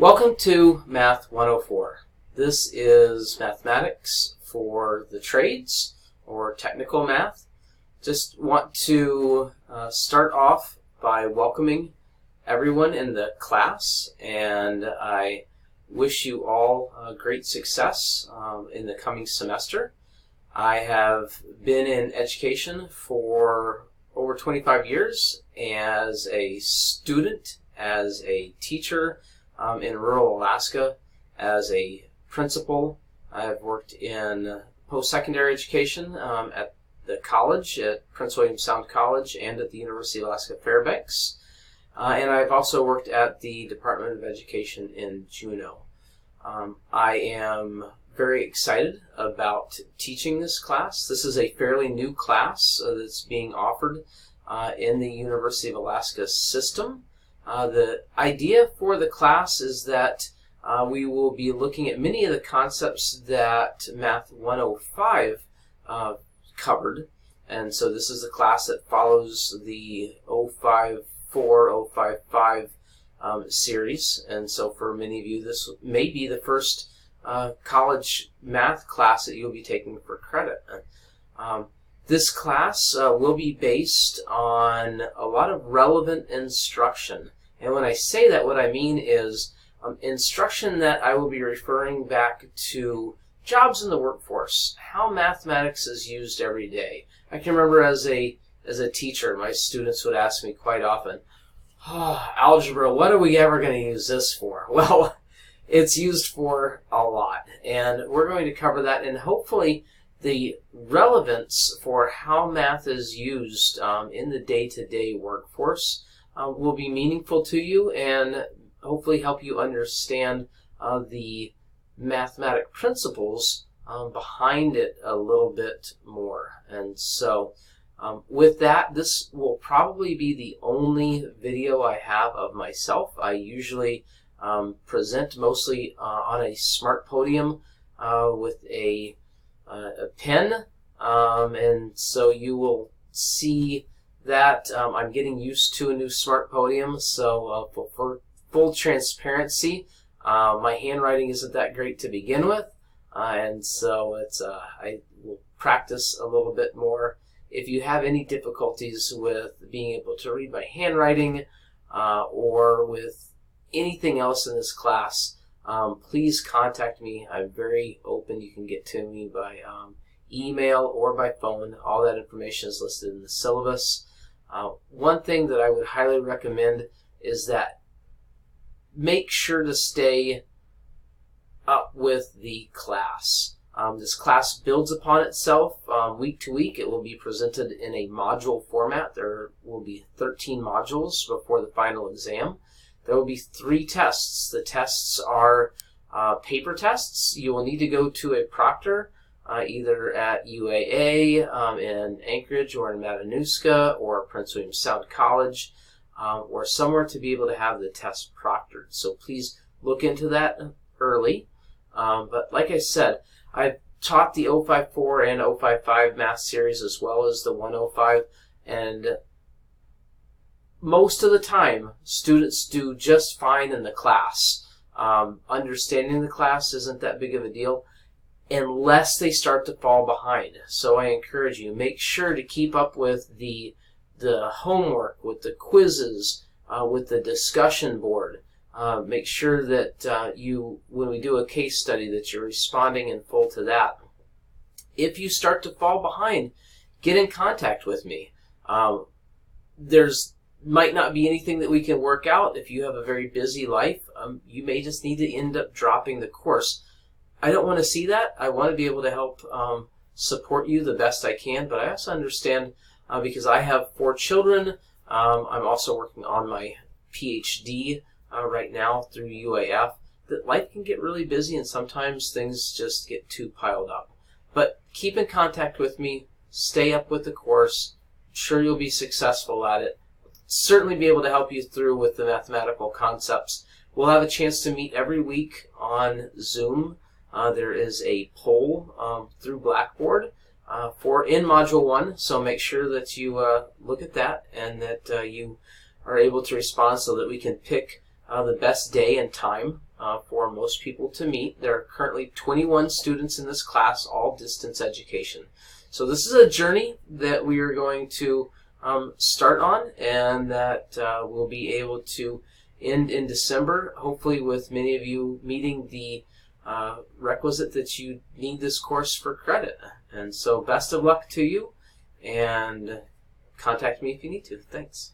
Welcome to Math 104. This is mathematics for the trades or technical math. Just want to start off by welcoming everyone in the class, and I wish you all great success in the coming semester. I have been in education for over 25 years as a student, as a teacher, in rural Alaska, as a principal. I've worked in post-secondary education at the college, at Prince William Sound College, and at the University of Alaska Fairbanks. And I've also worked at the Department of Education in Juneau. I am very excited about teaching this class. This is a fairly new class that's being offered in the University of Alaska system. The idea for the class is that we will be looking at many of the concepts that Math 105 covered, and so this is a class that follows the 054, 055 series, and so for many of you this may be the first college math class that you'll be taking for credit. This class will be based on a lot of relevant instruction. And when I say that, what I mean is instruction that I will be referring back to jobs in the workforce, how mathematics is used every day. I can remember as a teacher, my students would ask me quite often, algebra, what are we ever going to use this for? Well, it's used for a lot, and we're going to cover that, and hopefully the relevance for how math is used in the day-to-day workforce will be meaningful to you and hopefully help you understand the mathematic principles behind it a little bit more. And so with that, this will probably be the only video I have of myself. I usually present mostly on a smart podium with a pen, and so you will see that I'm getting used to a new smart podium. So for full transparency, my handwriting isn't that great to begin with, and so it's I will practice a little bit more. If you have any difficulties with being able to read my handwriting or with anything else in this class, please contact me. I'm very open. You can get to me by email or by phone. All that information is listed in the syllabus. One thing that I would highly recommend is that make sure to stay up with the class. This class builds upon itself week to week. It will be presented in a module format. There will be 13 modules before the final exam. There will be 3 tests. The tests are paper tests. You will need to go to a proctor, either at UAA in Anchorage or in Matanuska or Prince William Sound College, or somewhere to be able to have the test proctored. So please look into that early. But like I said, I've taught the 054 and 055 math series as well as the 105, and most of the time, students do just fine in the class. Understanding the class isn't that big of a deal unless they start to fall behind. So I encourage you, make sure to keep up with the homework, with the quizzes, with the discussion board. Make sure that when we do a case study, that you're responding in full to that. If you start to fall behind, get in contact with me. Might not be anything that we can work out. If you have a very busy life, you may just need to end up dropping the course. I don't want to see that. I want to be able to help support you the best I can, but I also understand because I have 4 children. I'm also working on my PhD right now through UAF, that life can get really busy and sometimes things just get too piled up. But keep in contact with me. Stay up with the course. I'm sure you'll be successful at it. Certainly be able to help you through with the mathematical concepts. We'll have a chance to meet every week on Zoom. There is a poll through Blackboard in Module 1, so make sure that you look at that and that you are able to respond so that we can pick the best day and time for most people to meet. There are currently 21 students in this class, all distance education. So this is a journey that we are going to start on, and that we'll be able to end in December, hopefully with many of you meeting the requisite that you need this course for credit. And so best of luck to you, and contact me if you need to. Thanks.